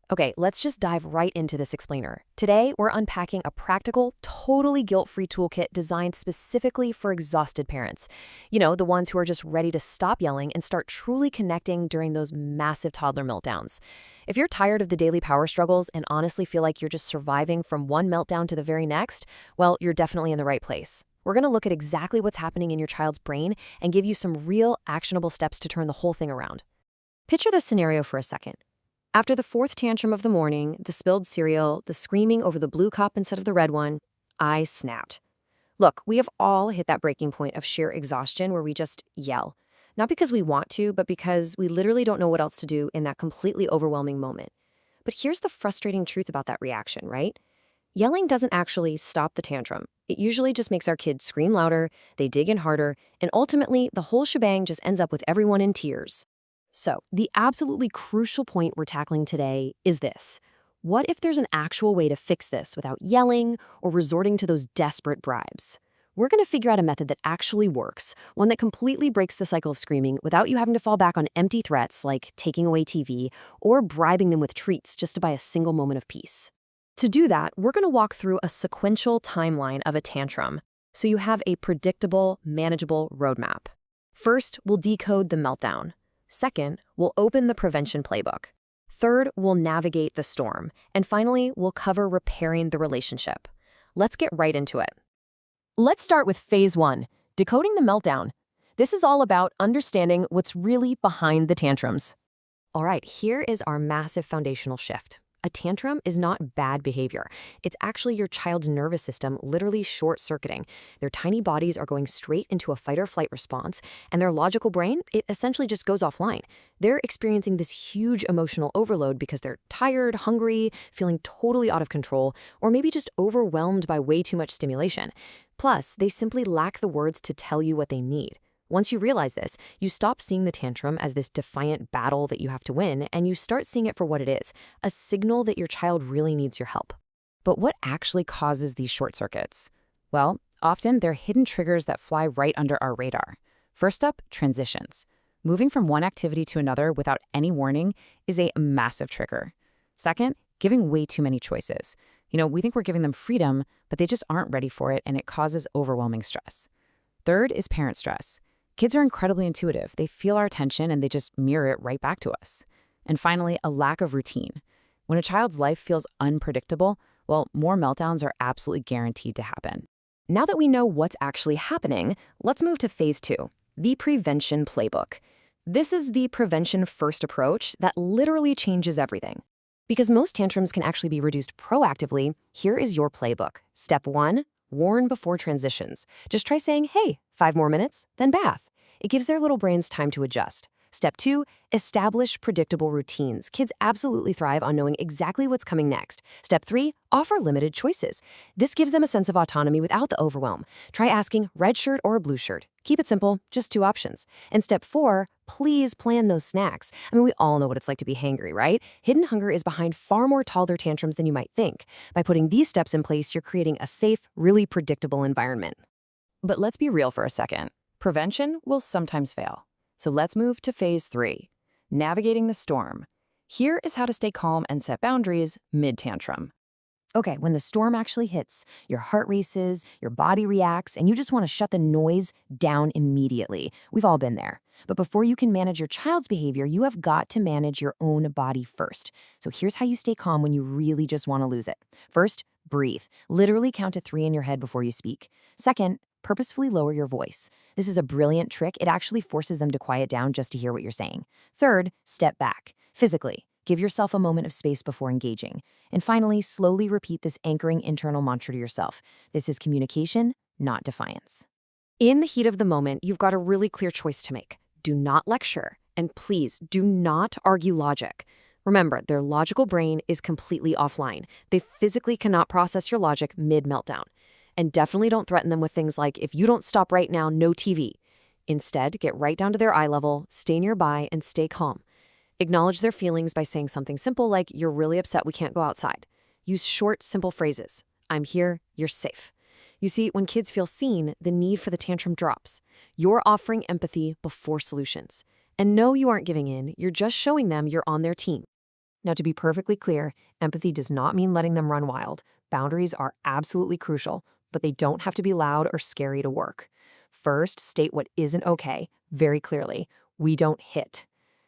Okay, let's just dive right into this explainer. Today, we're unpacking a practical, totally guilt-free toolkit designed specifically for exhausted parents. You know, the ones who are just ready to stop yelling and start truly connecting during those massive toddler meltdowns. If you're tired of the daily power struggles and honestly feel like you're just surviving from one meltdown to the very next, well, you're definitely in the right place. We're going to look at exactly what's happening in your child's brain and give you some real, actionable steps to turn the whole thing around. Picture this scenario for a second. After the fourth tantrum of the morning, the spilled cereal, the screaming over the blue cup instead of the red one, I snapped. Look, we have all hit that breaking point of sheer exhaustion where we just yell. Not because we want to, but because we literally don't know what else to do in that completely overwhelming moment. But here's the frustrating truth about that reaction, right? Yelling doesn't actually stop the tantrum. It usually just makes our kids scream louder, they dig in harder, and ultimately, the whole shebang just ends up with everyone in tears. So, the absolutely crucial point we're tackling today is this. What if there's an actual way to fix this without yelling or resorting to those desperate bribes? We're going to figure out a method that actually works, one that completely breaks the cycle of screaming without you having to fall back on empty threats like taking away TV or bribing them with treats just to buy a single moment of peace. To do that, we're going to walk through a sequential timeline of a tantrum, so you have a predictable, manageable roadmap. First, we'll decode the meltdown. Second, we'll open the prevention playbook. Third, we'll navigate the storm. And finally, we'll cover repairing the relationship. Let's get right into it. Let's start with phase 1, decoding the meltdown. This is all about understanding what's really behind the tantrums. All right, here is our massive foundational shift. A tantrum is not bad behavior. It's actually your child's nervous system literally short-circuiting. Their tiny bodies are going straight into a fight-or-flight response, and their logical brain, it essentially just goes offline. They're experiencing this huge emotional overload because they're tired, hungry, feeling totally out of control, or maybe just overwhelmed by way too much stimulation. Plus, they simply lack the words to tell you what they need. Once you realize this, you stop seeing the tantrum as this defiant battle that you have to win, and you start seeing it for what it is, a signal that your child really needs your help. But what actually causes these short circuits? Well, often they're hidden triggers that fly right under our radar. First up, transitions. Moving from one activity to another without any warning is a massive trigger. Second, giving way too many choices. We think we're giving them freedom, but they just aren't ready for it, and it causes overwhelming stress. Third is parent stress. Kids are incredibly intuitive. They feel our attention and they just mirror it right back to us. And finally, a lack of routine. When a child's life feels unpredictable, well, more meltdowns are absolutely guaranteed to happen. Now that we know what's actually happening, let's move to phase 2, the prevention playbook. This is the prevention-first approach that literally changes everything. Because most tantrums can actually be reduced proactively, here is your playbook. Step 1, warn before transitions. Just try saying, hey, 5 more minutes, then bath. It gives their little brains time to adjust. Step 2, establish predictable routines. Kids absolutely thrive on knowing exactly what's coming next. Step 3, offer limited choices. This gives them a sense of autonomy without the overwhelm. Try asking red shirt or a blue shirt. Keep it simple, just 2 options. And step 4, please plan those snacks. We all know what it's like to be hangry, right? Hidden hunger is behind far more toddler tantrums than you might think. By putting these steps in place, you're creating a safe, really predictable environment. But let's be real for a second. Prevention will sometimes fail. So let's move to phase 3, navigating the storm. Here is how to stay calm and set boundaries mid-tantrum. Okay, when the storm actually hits, your heart races, your body reacts, and you just want to shut the noise down immediately. We've all been there. But before you can manage your child's behavior, you have got to manage your own body first. So here's how you stay calm when you really just want to lose it. First, breathe. Literally count to 3 in your head before you speak. Second, purposefully lower your voice. This is a brilliant trick. It actually forces them to quiet down just to hear what you're saying. Third, step back. Physically, give yourself a moment of space before engaging. And finally, slowly repeat this anchoring internal mantra to yourself. This is communication, not defiance. In the heat of the moment, you've got a really clear choice to make. Do not lecture, and please do not argue logic. Remember, their logical brain is completely offline. They physically cannot process your logic mid-meltdown. And definitely don't threaten them with things like, if you don't stop right now, no TV. Instead, get right down to their eye level, stay nearby, and stay calm. Acknowledge their feelings by saying something simple like, you're really upset we can't go outside. Use short, simple phrases. I'm here, you're safe. You see, when kids feel seen, the need for the tantrum drops. You're offering empathy before solutions. And no, you aren't giving in, you're just showing them you're on their team. Now, to be perfectly clear, empathy does not mean letting them run wild. Boundaries are absolutely crucial, but they don't have to be loud or scary to work. First, state what isn't okay very clearly. We don't hit.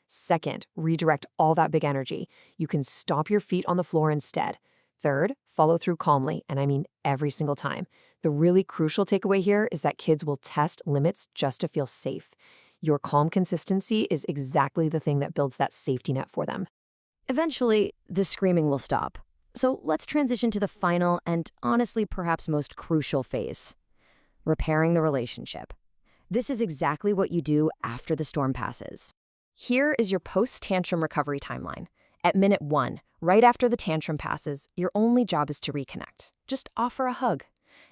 Second, redirect all that big energy. You can stomp your feet on the floor instead. Third, follow through calmly, and I mean every single time. The really crucial takeaway here is that kids will test limits just to feel safe. Your calm consistency is exactly the thing that builds that safety net for them. Eventually, the screaming will stop. So let's transition to the final and honestly perhaps most crucial phase, repairing the relationship. This is exactly what you do after the storm passes. Here is your post-tantrum recovery timeline. At minute 1, right after the tantrum passes, your only job is to reconnect. Just offer a hug.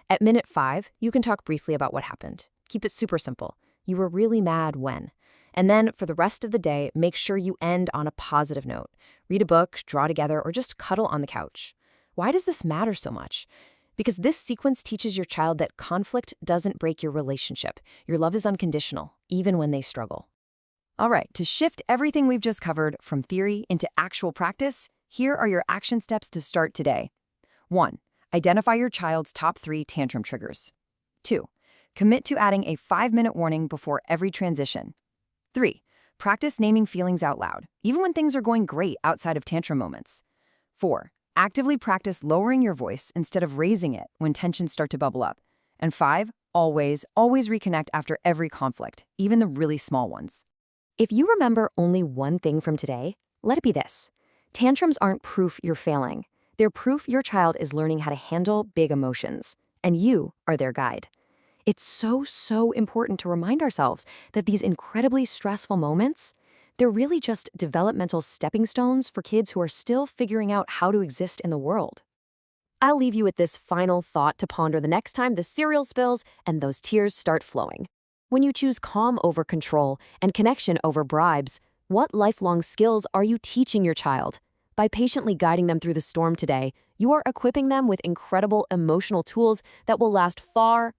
At minute 5, you can talk briefly about what happened. Keep it super simple. You were really mad when. And then for the rest of the day, make sure you end on a positive note. Read a book, draw together, or just cuddle on the couch. Why does this matter so much? Because this sequence teaches your child that conflict doesn't break your relationship. Your love is unconditional, even when they struggle. All right, to shift everything we've just covered from theory into actual practice, here are your action steps to start today. 1. Identify your child's top 3 tantrum triggers. 2. Commit to adding a 5-minute warning before every transition. 3. Practice naming feelings out loud, even when things are going great outside of tantrum moments. 4. Actively practice lowering your voice instead of raising it when tensions start to bubble up. And 5. Always reconnect after every conflict, even the really small ones. If you remember only one thing from today, let it be this. Tantrums aren't proof you're failing. They're proof your child is learning how to handle big emotions, and you are their guide. It's so important to remind ourselves that these incredibly stressful moments, they're really just developmental stepping stones for kids who are still figuring out how to exist in the world. I'll leave you with this final thought to ponder the next time the cereal spills and those tears start flowing. When you choose calm over control and connection over bribes, what lifelong skills are you teaching your child? By patiently guiding them through the storm today, you are equipping them with incredible emotional tools that will last far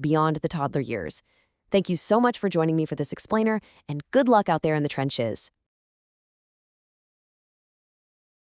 beyond the toddler years. Thank you so much for joining me for this explainer, and good luck out there in the trenches.